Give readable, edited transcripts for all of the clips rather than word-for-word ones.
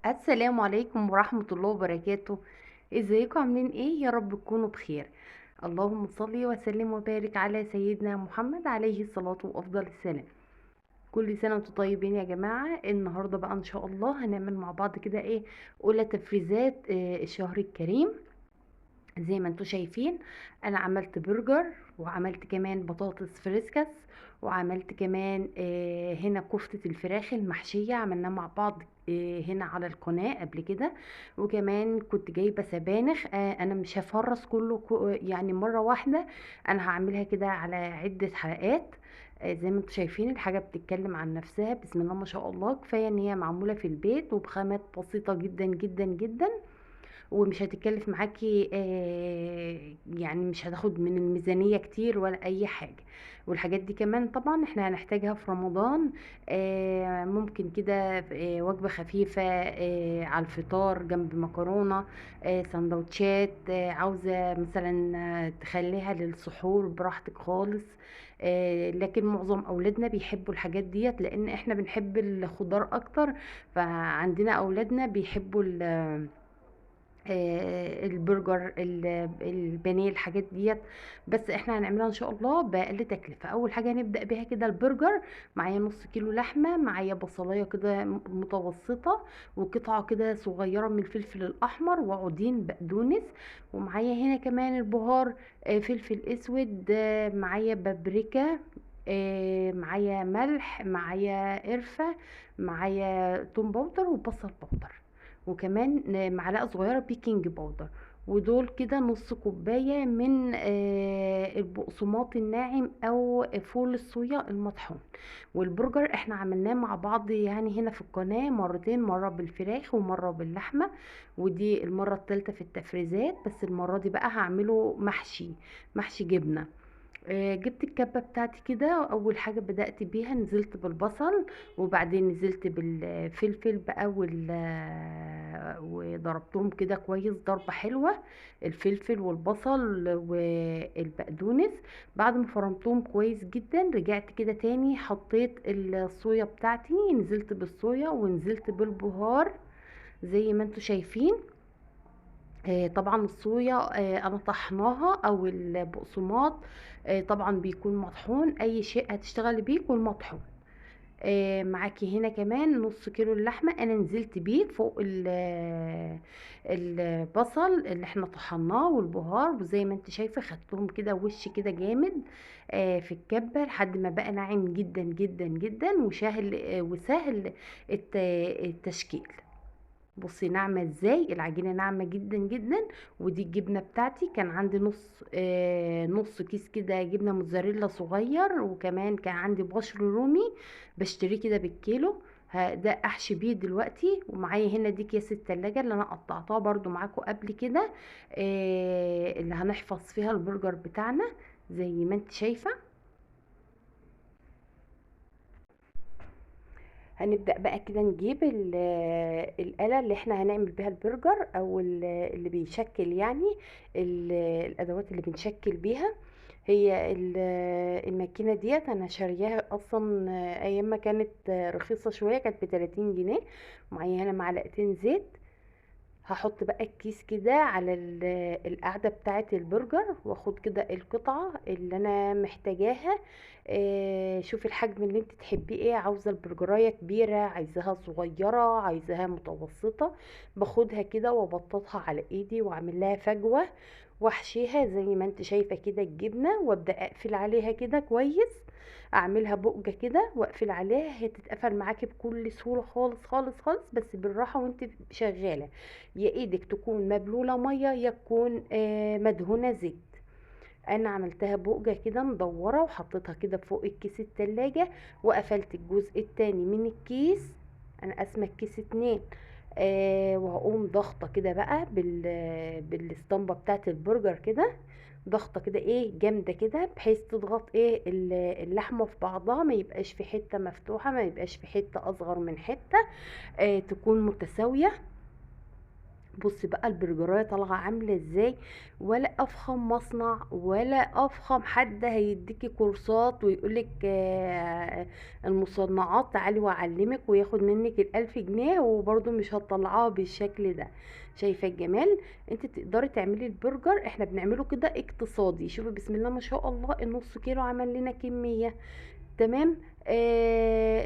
السلام عليكم ورحمة الله وبركاته. ازيكم عاملين ايه؟ يا رب تكونوا بخير. اللهم صل وسلم وبارك على سيدنا محمد عليه الصلاة وافضل السلام. كل سنة وانتم طيبين يا جماعة. النهاردة بقى ان شاء الله هنعمل مع بعض كده ايه؟ اولى تفريزات الشهر الكريم. زي ما انتوا شايفين، انا عملت برجر، وعملت كمان بطاطس فريسكس، وعملت كمان هنا كفتة الفراخ المحشية عملناها مع بعض هنا على القناة قبل كده. وكمان كنت جايبة سبانخ، انا مش هفرز كله يعني مرة واحدة. انا هعملها كده على عدة حلقات. زي ما انتوا شايفين الحاجة بتتكلم عن نفسها، بسم الله ما شاء الله. كفاية ان هي معمولة في البيت وبخامات بسيطة جدا جدا جدا، ومش هتكلف معاكي يعني مش هتاخد من الميزانية كتير ولا اي حاجة. والحاجات دي كمان طبعا احنا هنحتاجها في رمضان. ممكن كده وجبة خفيفة على الفطار جنب مكرونة، سندوتشات، عاوزة مثلا تخليها للسحور براحتك خالص. لكن معظم اولادنا بيحبوا الحاجات ديت لان احنا بنحب الخضار اكتر. فعندنا اولادنا بيحبوا البرجر، البانيه، الحاجات ديت. بس احنا هنعملها ان شاء الله باقل تكلفه. اول حاجه هنبدا بيها كده البرجر. معايا نص كيلو لحمه، معايا بصلايه كده متوسطه، وقطعه كده صغيره من الفلفل الاحمر، وعودين بقدونس. ومعايا هنا كمان البهار، فلفل اسود، معايا بابريكا، معايا ملح، معايا قرفه، معايا توم باودر وبصل باودر، وكمان معلقه صغيره بيكنج باودر. ودول كده نص كوبايه من البقسماط الناعم او فول الصويا المطحون. والبرجر احنا عملناه مع بعض يعني هنا في القناه مرتين، مره بالفراخ ومره باللحمه، ودي المره الثالثه في التفريزات. بس المره دي بقى هعمله محشي جبنه. جبت الكبة بتاعتي كده. اول حاجة بدأت بيها نزلت بالبصل، وبعدين نزلت بالفلفل بقى وضربتهم كده كويس ضربة حلوة، الفلفل والبصل والبقدونس. بعد ما فرمتهم كويس جدا رجعت كده تاني حطيت الصويا بتاعتي، نزلت بالصويا ونزلت بالبهار زي ما انتوا شايفين. طبعا الصويا انا طحناها او البقسماط طبعا بيكون مطحون، اي شيء هتشتغلي بيه يكون مطحون. معاكي هنا كمان نص كيلو اللحمة انا نزلت بيه فوق البصل اللي احنا طحناه والبهار، وزي ما انت شايفة خدتهم كده وش كده جامد في الكبة لحد ما بقى ناعم جدا جدا جدا وسهل التشكيل. بصي ناعمه ازاي، العجينه ناعمه جدا جدا. ودي الجبنه بتاعتي، كان عندي نص كيس كده جبنه موتزاريلا صغير، وكمان كان عندي بشر رومي بشتريه كده بالكيلو. ده احشي بيه دلوقتي. ومعايا هنا دي اكياس التلاجة اللي انا قطعتها برضو معاكم قبل كده، اللي هنحفظ فيها البرجر بتاعنا زي ما انت شايفه. هنبدأ بقى كده نجيب الآلة اللي احنا هنعمل بيها البرجر، او اللي بيشكل يعني الأدوات اللي بنشكل بيها. هي الماكينة ديت انا شارياها اصلا ايام ما كانت رخيصة شوية، كانت ب30 جنيه. معايا هنا معلقتين زيت. هحط بقى الكيس كده على القاعدة بتاعة البرجر، واخد كده القطعة اللي انا محتاجاها. شوفي الحجم اللي انت تحبيه ايه، عاوزة البرجراية كبيرة، عايزاها صغيرة، عايزاها متوسطة. باخدها كده وابططها على ايدي واعمل لها فجوة، واحشيها زي ما انت شايفة كده الجبنة، وابدأ اقفل عليها كده كويس. اعملها بقجة كده واقفل عليها، هي تتقفل معاكي بكل سهولة خالص خالص خالص، بس بالراحة وانت شغالة. يا ايدك تكون مبلولة مية يا تكون مدهونة زيت. انا عملتها بقجة كده مدورة وحطيتها كده فوق الكيس التلاجة، وقفلت الجزء التاني من الكيس. انا قاسمة الكيس اتنين. وهقوم ضغطة كده بقى بالاسطمبة بتاعت البرجر كده، ضغطة كده ايه جامدة كده، بحيث تضغط ايه اللحمة في بعضها، ما يبقاش في حتة مفتوحة، ما يبقاش في حتة اصغر من حتة، تكون متساوية. بصي بقى البرجرايه طالعه عامله ازاي، ولا افخم مصنع ولا افخم حد هيديكي كورسات ويقولك المصنعات تعالي واعلمك وياخد منك ال1000 جنيه وبرضه مش هتطلعوها بالشكل ده. شايفه الجمال؟ انت تقدري تعملي البرجر، احنا بنعمله كده اقتصادي. شوفي بسم الله ما شاء الله، النص كيلو عمل لنا كميه. تمام.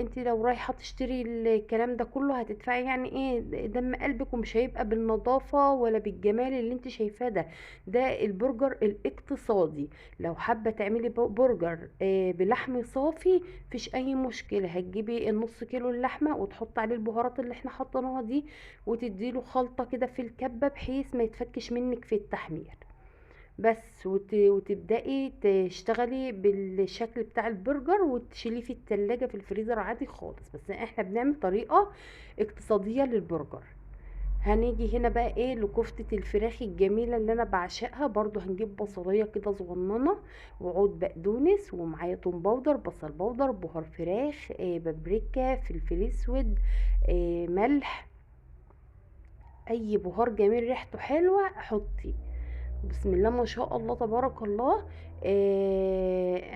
انت لو رايحه تشتري الكلام ده كله هتدفعي يعني ايه دم قلبك، ومش هيبقى بالنظافه ولا بالجمال اللي انت شايفاه ده. ده البرجر الاقتصادي. لو حابه تعملي برجر بلحم صافي، مفيش اي مشكله. هتجيبي النص كيلو اللحمه وتحط عليه البهارات اللي احنا حطيناها دي، وتديله خلطه كده في الكبه بحيث ما يتفكش منك في التحمير بس. وتبدأي تشتغلي بالشكل بتاع البرجر وتشيليه في التلاجة في الفريزر عادي خالص. بس احنا بنعمل طريقة اقتصادية للبرجر. هنيجي هنا بقى ايه لكفتة الفراخ الجميلة اللي انا بعشقها. برضو هنجيب بصلية كده صغننة، وعود بقدونس، ومعايا توم باودر، بصل باودر، بهار فراخ، بابريكا، فلفل اسود، ملح. اي بهار جميل ريحته حلوة حطي. بسم الله ما شاء الله تبارك الله.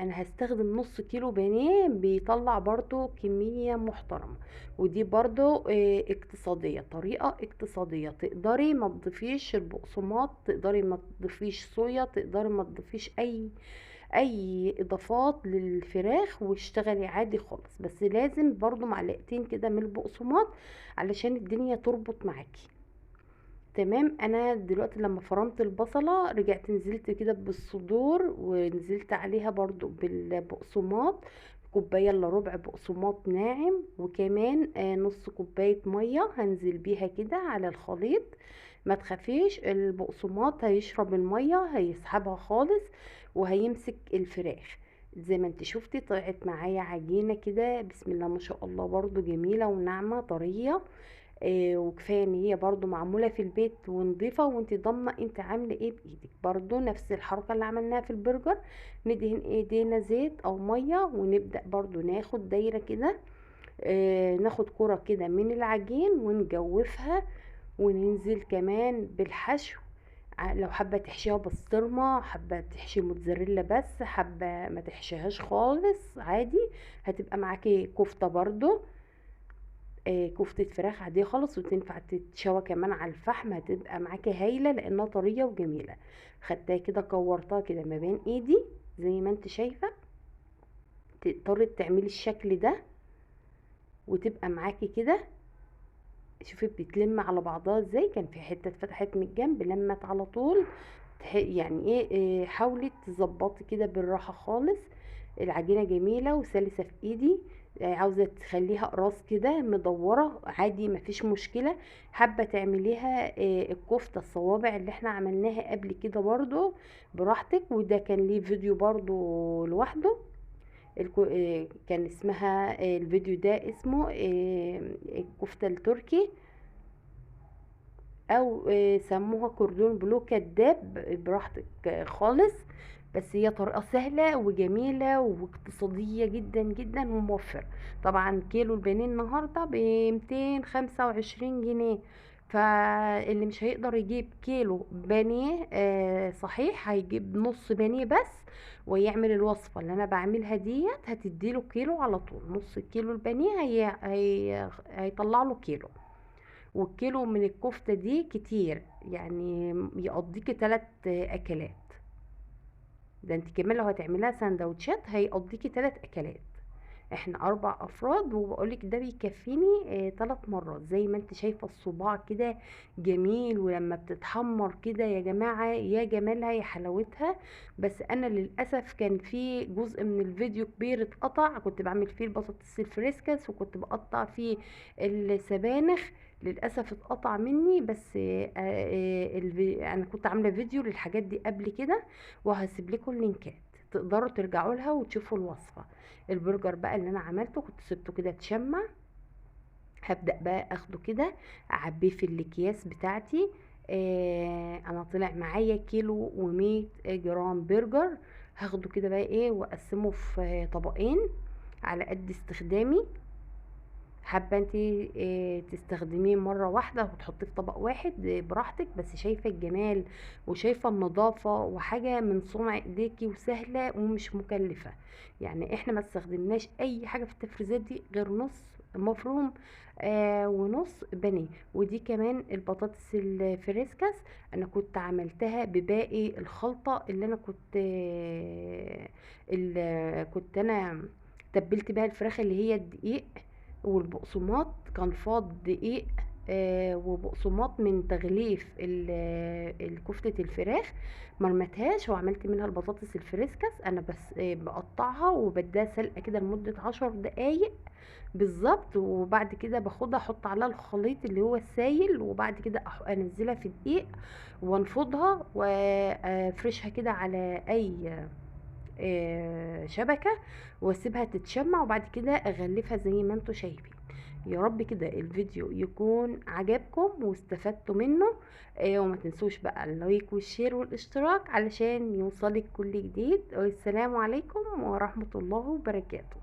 انا هستخدم نص كيلو بانيه بيطلع برضو كمية محترمة. ودي برضو اقتصادية، طريقة اقتصادية. تقدري ما تضيفيش البقسماط، تقدري ما تضيفيش صويا، تقدري ما تضيفيش اي اضافات للفراخ واشتغلي عادي خالص. بس لازم برضو معلقتين كده من البقسماط علشان الدنيا تربط معاكي. تمام. انا دلوقتي لما فرمت البصلة رجعت نزلت كده بالصدور، ونزلت عليها برضو بالبقسماط، كوباية الا ربع بقسماط ناعم، وكمان نص كوباية مية هنزل بيها كده على الخليط. ما تخافيش، البقسماط هيشرب المية هيسحبها خالص وهيمسك الفراخ. زي ما انت شفتي طلعت معايا عجينة كده بسم الله ما شاء الله، برضو جميلة وناعمة طرية. وكفايه ان هي برضو معموله في البيت ونضيفه، وانت ضامنه انت عامله ايه بايدك. برضو نفس الحركه اللي عملناها في البرجر، ندهن ايدينا زيت او ميه ونبدا برضو ناخد دايره كده. ناخد كرة كده من العجين ونجوفها، وننزل كمان بالحشو. لو حابه تحشيها بسطرمه، حابه تحشي موتزاريلا، بس حابه ما تحشيهاش خالص عادي، هتبقى معاكي كفته برضو. كفتة فراخ عادية خالص، وتنفع تتشوى كمان على الفحم، هتبقى معاكي هايلة لانها طرية وجميلة. خدتها كده كورتها كده ما بين ايدي زي ما انت شايفة. تقدري تعملي الشكل ده وتبقى معاكي كده. شوفي بتلم على بعضها ازاي، كان في حتة اتفتحت من الجنب لمت على طول. يعني ايه حاولي تظبطي كده بالراحة خالص. العجينة جميلة وسلسة في ايدي. عاوزة تخليها قراص كده مدورة عادي مفيش مشكلة. حابة تعمليها الكفتة الصوابع اللي احنا عملناها قبل كده برضو براحتك. وده كان ليه فيديو برضو لوحده. كان اسمها الفيديو ده اسمه الكفتة التركي، او سموها كوردون بلو كداب، براحتك خالص. بس هي طريقة سهلة وجميلة واقتصادية جدا جدا وموفرة. طبعا كيلو البانيه النهاردة ب225 جنيه. فاللي مش هيقدر يجيب كيلو بانيه صحيح، هيجيب نص بانيه بس ويعمل الوصفة اللي انا بعملها ديت، هتديله كيلو على طول. نص كيلو البانيه هيطلع له كيلو. والكيلو من الكفتة دي كتير، يعني يقضيكي 3 اكلات. ده انت كمان لو هتعملها سندوتشات هيقضيكي 3 اكلات. احنا 4 افراد، وبقولك ده بيكفيني 3 مرات. زي ما انت شايفة الصباع كده جميل، ولما بتتحمر كده يا جماعة يا جمالها يا حلاوتها. بس انا للأسف كان في جزء من الفيديو كبير اتقطع، كنت بعمل فيه البطاطس الفريسكس وكنت بقطع فيه السبانخ. للأسف اتقطع مني. بس انا كنت عاملة فيديو للحاجات دي قبل كده، وهسيب لكم اللينكات تقدروا ترجعوا لها وتشوفوا الوصفة. البرجر بقى اللي انا عملته كنت سبته كده تشمع. هبدأ بقى اخده كده اعبيه في الاكياس بتاعتي. انا طلع معايا كيلو و100 جرام برجر. هاخده كده بقى ايه واقسمه في طبقين على قد استخدامي. حابة انت تستخدميه مرة واحدة وتحطيه في طبق واحد براحتك، بس شايفة الجمال وشايفة النظافة وحاجة من صنع ايديكي وسهلة ومش مكلفة. يعني احنا ما استخدمناش اي حاجة في التفريزات دي غير نص مفروم ونص بانيه. ودي كمان البطاطس الفريسكاس انا كنت عملتها بباقي الخلطة اللي انا كنت انا تبلت بيها الفراخ، اللي هي الدقيق والبقسماط. كان فاض دقيق وبقسماط من تغليف كفتة الفراخ، مرمتهاش وعملت منها البطاطس الفريسكاس. انا بس بقطعها وبديها سلقة كده لمدة 10 دقايق بالظبط، وبعد كده باخدها احط عليها الخليط اللي هو السايل، وبعد كده انزلها في دقيق وانفضها وافرشها كده على اي شبكة، واسيبها تتشمع، وبعد كده اغلفها زي ما انتوا شايفين. يا رب كده الفيديو يكون عجبكم واستفدتوا منه. وما تنسوش بقى اللايك والشير والاشتراك علشان يوصلك كل جديد. والسلام عليكم ورحمة الله وبركاته.